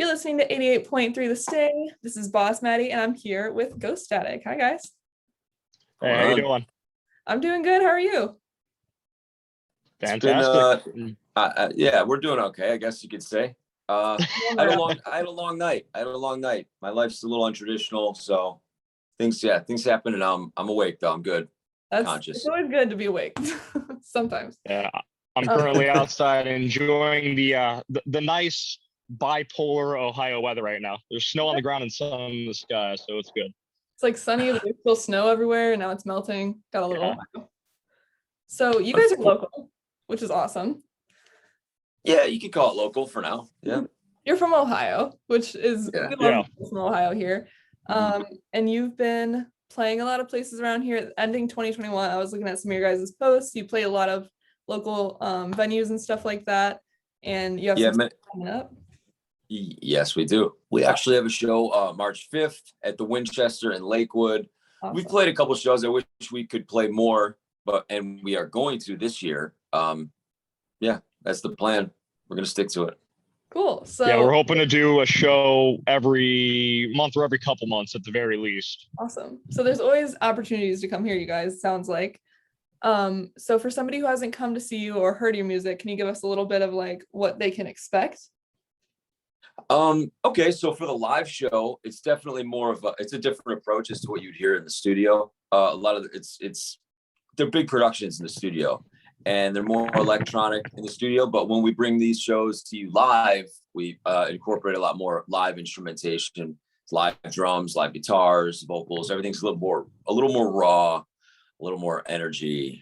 You're listening to 88.3 The Sting. This is Boss Maddi, and I'm here with GHOSTATIC. Hi, guys. Hey, how you doing? I'm doing good. How are you? Fantastic. Yeah, we're doing okay, I guess you could say. I had a long night. My life's a little untraditional, so things happen, and I'm awake though. I'm good. Conscious. It's always good to be awake. Sometimes. Yeah, I'm currently outside enjoying the nice bipolar Ohio weather right now. There's snow on the ground and sun in the sky, so it's good. It's like sunny, but there's still snow everywhere, and now it's melting. Got a little Ohio. So you guys are local, which is awesome. Yeah, you could call it local for now. Yeah. You're from Ohio, which is we love from Ohio here. And you've been playing a lot of places around here. Ending 2021, I was looking at some of your guys' posts. You played a lot of local venues and stuff like that. And you have some coming up. Yes, we do. We actually have a show March 5th at the Winchester in Lakewood. Awesome. We've played a couple shows. I wish we could play more, and we are going to this year. Yeah, that's the plan. We're going to stick to it. Cool. So yeah, we're hoping to do a show every month or every couple months at the very least. Awesome. So there's always opportunities to come here, you guys, sounds like. So for somebody who hasn't come to see you or heard your music, can you give us a little bit of like what they can expect? Okay, so for the live show, it's definitely more of it's a different approach as to what you'd hear in the studio. A lot of they're big productions in the studio, and they're more electronic in the studio. But when we bring these shows to you live, we incorporate a lot more live instrumentation, live drums, live guitars, vocals. Everything's a little more raw, a little more energy.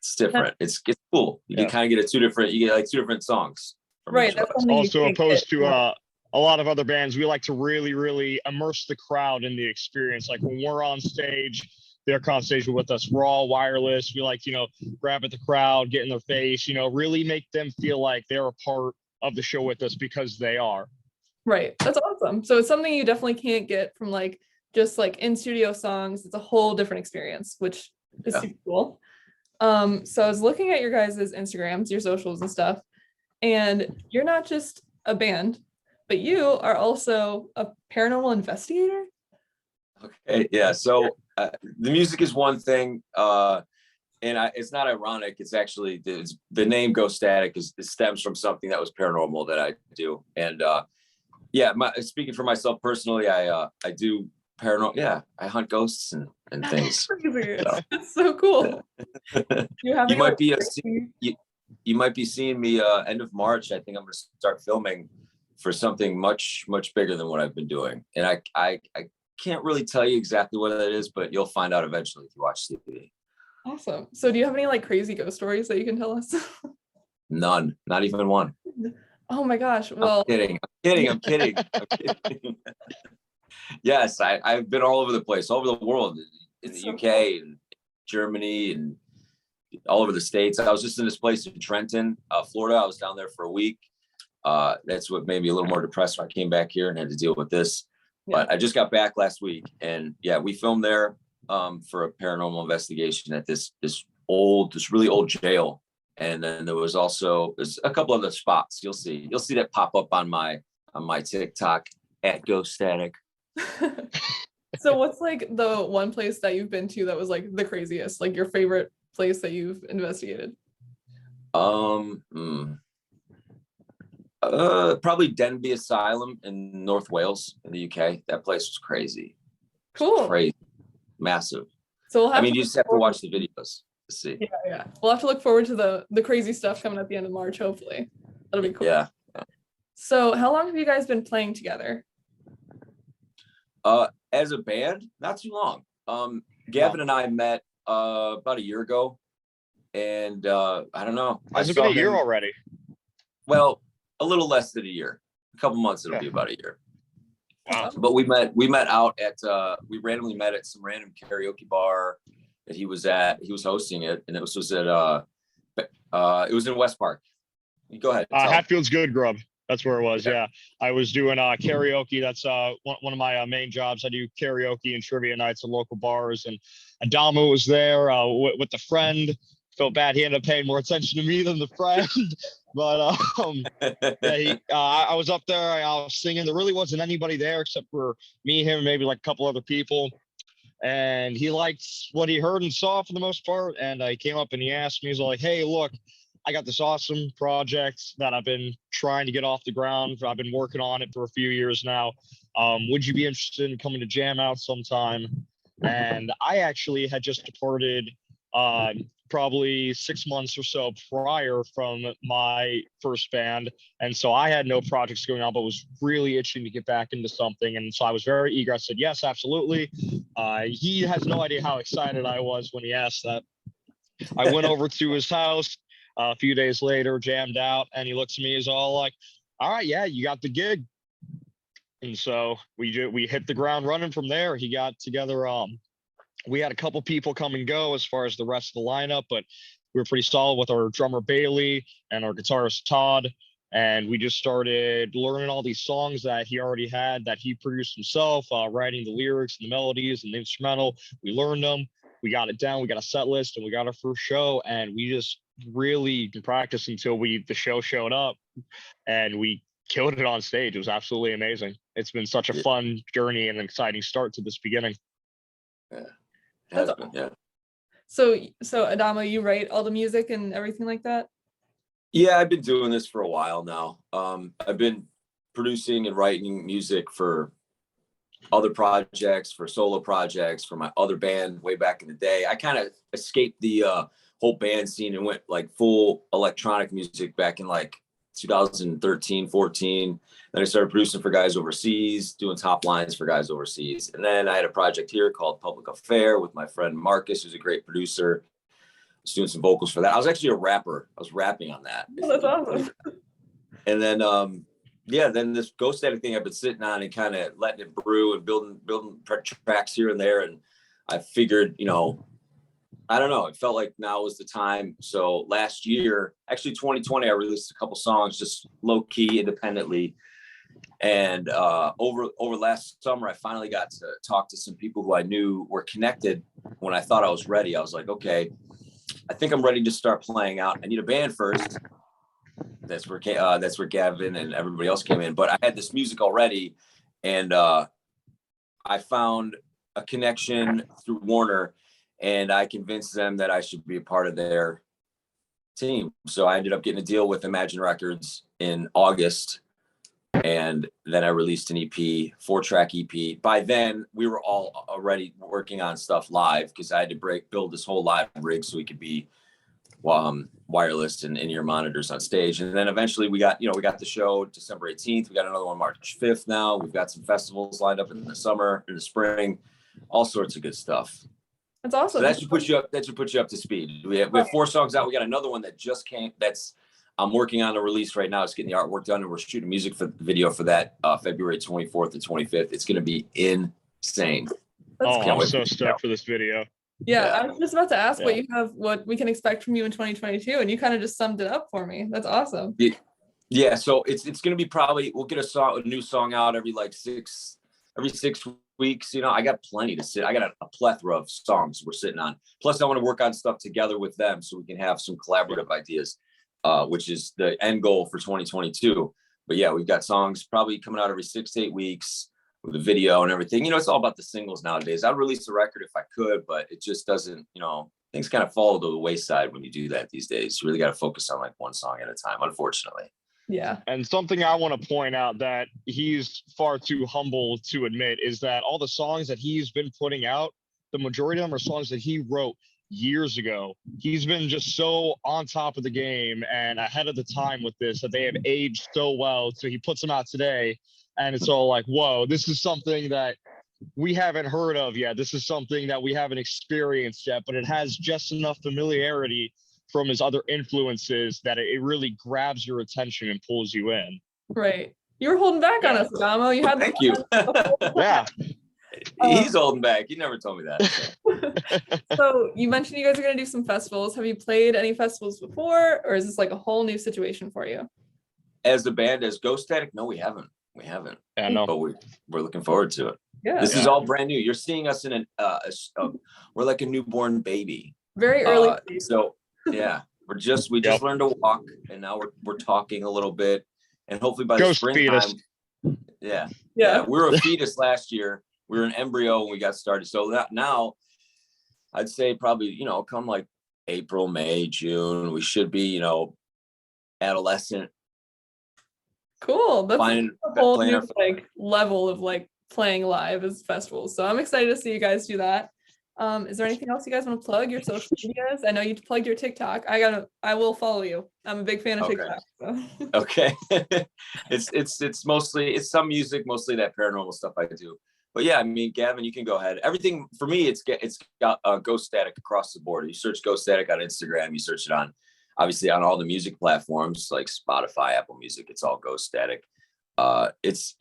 It's different. It's cool. You can kind of get two different songs. Right. Also opposed to a lot of other bands, we like to really, really immerse the crowd in the experience. Like when we're on stage, they're on stage with us. We're all wireless. We like, grab at the crowd, get in their face, really make them feel like they're a part of the show with us because they are. Right. That's awesome. So it's something you definitely can't get from just in studio songs. It's a whole different experience, which is super cool. So I was looking at your guys' Instagrams, your socials and stuff. And you're not just a band, but you are also a paranormal investigator. Okay, yeah. So the music is one thing, and it's not ironic. It's actually the name GHOSTATIC stems from something that was paranormal that I do. And speaking for myself personally, I do paranormal. Yeah, I hunt ghosts and things. That's so cool. You might be seeing me end of March. I think I'm going to start filming for something much, much bigger than what I've been doing. And I can't really tell you exactly what that is, but you'll find out eventually if you watch TV. Awesome. So do you have any crazy ghost stories that you can tell us? None, not even one. Oh my gosh. Well, I'm kidding. Yes, I've been all over the place, all over the world, in the UK and Germany and all over the States. I was just in this place in Trenton, Florida. I was down there for a week. That's what made me a little more depressed when I came back here and had to deal with this. Yeah. But I just got back last week, and we filmed there for a paranormal investigation at this really old jail. And then there's a couple other spots. You'll see that pop up on my TikTok at GHOSTATIC. So what's the one place that you've been to that was the craziest, your favorite place that you've investigated? Probably Denbigh Asylum in North Wales in the UK. That place was crazy. Cool. Crazy. Massive. So you just have to watch the videos to see. Yeah. We'll have to look forward to the crazy stuff coming at the end of March, hopefully. That'll be cool. Yeah. So how long have you guys been playing together? As a band, not too long. Gavin and I met about a year ago, and I don't know. Has it been a year already? Well, a little less than a year. A couple months, it'll be about a year. Wow. But we met out at we randomly met at some random karaoke bar that he was at. He was hosting it, and it was in West Park. Go ahead. Hatfield's Good Grub. That's where it was. Yeah. I was doing karaoke. That's one of my main jobs. I do karaoke and trivia nights at local bars, and Adamo was there with a friend. Felt bad he ended up paying more attention to me than the friend. But yeah, I was up there. I was singing. There really wasn't anybody there except for me, him, maybe like a couple other people. And he liked what he heard and saw for the most part. And I came up and he asked me, he's like, "Hey, look, I got this awesome project that I've been trying to get off the ground. I've been working on it for a few years now. Would you be interested in coming to jam out sometime?" And I actually had just departed probably 6 months or so prior from my first band. And so I had no projects going on, but was really itching to get back into something. And so I was very eager. I said, yes, absolutely. He has no idea how excited I was when he asked that. I went over to his house a few days later, jammed out, and he looks at me, he's all like, "All right, yeah, you got the gig." And so we hit the ground running from there. He got together, we had a couple people come and go as far as the rest of the lineup, but we were pretty solid with our drummer Bailey and our guitarist Todd. And we just started learning all these songs that he already had, that he produced himself, writing the lyrics and the melodies and the instrumental. We learned them. We got it down. We got a set list and we got our first show. And we just really practiced until the show showed up, and we killed it on stage. It was absolutely amazing. It's been such a fun journey and an exciting start to this beginning. Yeah. That's Been, yeah. So Adamo, you write all the music and everything like that? Yeah, I've been doing this for a while now. I've been producing and writing music for other projects, for solo projects, for my other band way back in the day. I kind of escaped the whole band scene and went like full electronic music back in like 2013, 14. Then I started producing for guys overseas, doing top lines for guys overseas. And then I had a project here called Public Affair with my friend Marcus, who's a great producer. I was doing some vocals for that. I was actually a rapper. I was rapping on that. Oh, that's awesome. And then, then this Ghostatic thing I've been sitting on and kind of letting it brew and building tracks here and there. And I figured, I don't know, it felt like now was the time. So last year, actually 2020, I released a couple songs just low key independently. And over last summer, I finally got to talk to some people who I knew were connected. When I thought I was ready, I was like, okay, I think I'm ready to start playing out. I need a band first. That's where Gavin and everybody else came in. But I had this music already, and I found a connection through Warner, and I convinced them that I should be a part of their team. So I ended up getting a deal with Imagine Records in August. And then I released an EP, 4-track EP. By then, we were all already working on stuff live because I had to build this whole live rig so we could be wireless and in-ear monitors on stage. And then eventually we got the show December 18th. We got another one March 5th now. We've got some festivals lined up in the summer, in the spring, all sorts of good stuff. That's awesome. So that should put you up to speed. We have 4 songs out. We got another one that just came. I'm working on a release right now. It's getting the artwork done, and we're shooting music for the video for that February 24th and 25th. It's going to be insane. I'm so stoked for this video. Yeah, I was just about to ask what we can expect from you in 2022, and you kind of just summed it up for me. That's awesome. Yeah, so it's going to be we'll get a new song out every 6 weeks. I got plenty to sit. I got a plethora of songs we're sitting on. Plus, I want to work on stuff together with them so we can have some collaborative ideas. Which is the end goal for 2022. But yeah, we've got songs probably coming out every 6 to 8 weeks with a video and everything. It's all about the singles nowadays. I'd release a record if I could, but it just doesn't, things kind of fall to the wayside when you do that these days. You really got to focus on one song at a time, unfortunately. Yeah. And something I want to point out that he's far too humble to admit is that all the songs that he's been putting out, the majority of them are songs that he wrote years ago. He's been just so on top of the game and ahead of the time with this that they have aged so well. So he puts them out today and it's all like, whoa, this is something that we haven't heard of yet. This is something that we haven't experienced yet, but it has just enough familiarity from his other influences that it really grabs your attention and pulls you in. Right. You were holding back on us, Adamo. You had Thank you. Yeah. He's holding back. He never told me that. So you mentioned you guys are going to do some festivals. Have you played any festivals before, or is this like a whole new situation for you? As the band, as Ghostatic, no, we haven't. Yeah, no. But we're looking forward to it. Yeah. This is all brand new. You're seeing us in we're like a newborn baby. Very early. So yeah, We just learned to walk, and now we're talking a little bit, and hopefully by the Ghost springtime. fetus. Yeah. We were a fetus last year. We were an embryo when we got started. So that now I'd say probably, come like April, May, June, we should be, adolescent. Cool. That's Finding, a whole new like level of like playing live as festivals. So I'm excited to see you guys do that. Is there anything else you guys want to plug? Your social medias? I know you plugged your TikTok. I will follow you. I'm a big fan of TikTok. So. Okay. It's mostly, it's some music, mostly that paranormal stuff I do. But yeah, I mean, Gavin, you can go ahead. Everything for me, it's got Ghostatic across the board. You search Ghostatic on Instagram, you search it on, obviously on all the music platforms like Spotify, Apple Music, it's all Ghostatic. It's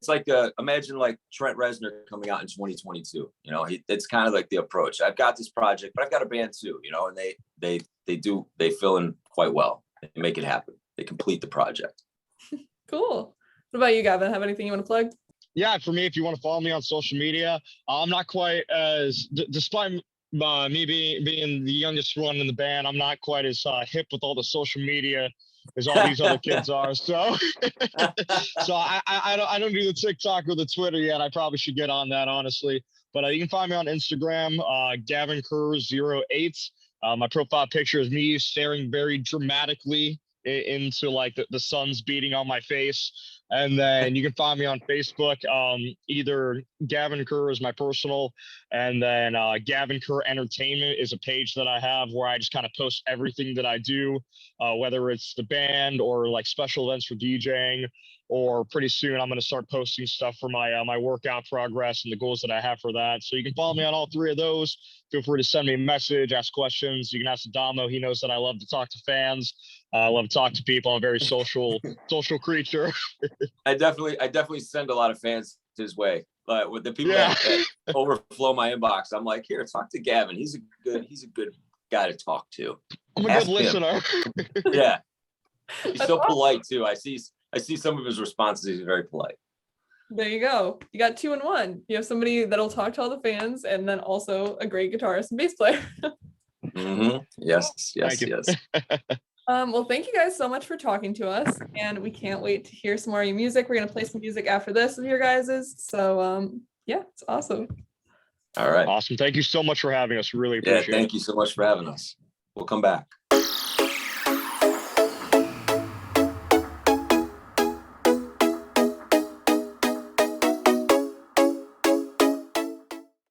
like imagine like Trent Reznor coming out in 2022. It's kind of like the approach. I've got this project, but I've got a band too. And they fill in quite well. They make it happen. They complete the project. Cool. What about you, Gavin? Have anything you want to plug? Yeah, for me, if you want to follow me on social media, I'm not quite as, despite me being the youngest one in the band, I'm not quite as hip with all the social media as all these other kids are. So, I don't do the TikTok or the Twitter yet. I probably should get on that, honestly. But you can find me on Instagram, Gavin Kerr08. My profile picture is me staring very dramatically into like the sun's beating on my face. And then you can find me on Facebook. Either Gavin Kerr is my personal, and then Gavin Kerr Entertainment is a page that I have where I just kind of post everything that I do, whether it's the band or like special events for DJing, or pretty soon I'm going to start posting stuff for my workout progress and the goals that I have for that. So you can follow me on all three of those. Feel free to send me a message, ask questions. You can ask Adamo. He knows that I love to talk to fans. I love to talk to people. I'm a very social creature. I definitely send a lot of fans his way. With the people that overflow my inbox, I'm like, here, talk to Gavin. He's a good guy to talk to. I'm a good listener. Yeah, he's so polite too. I see some of his responses. He's very polite. There you go. You got 2 in 1. You have somebody that'll talk to all the fans, and then also a great guitarist and bass player. Mm-hmm. Yes. Well, thank you guys so much for talking to us, and we can't wait to hear some more of your music. We're gonna play some music after this of your guys's. So yeah, it's awesome. All right. Awesome. Thank you so much for having us. Really appreciate it. Thank you so much for having us. We'll come back.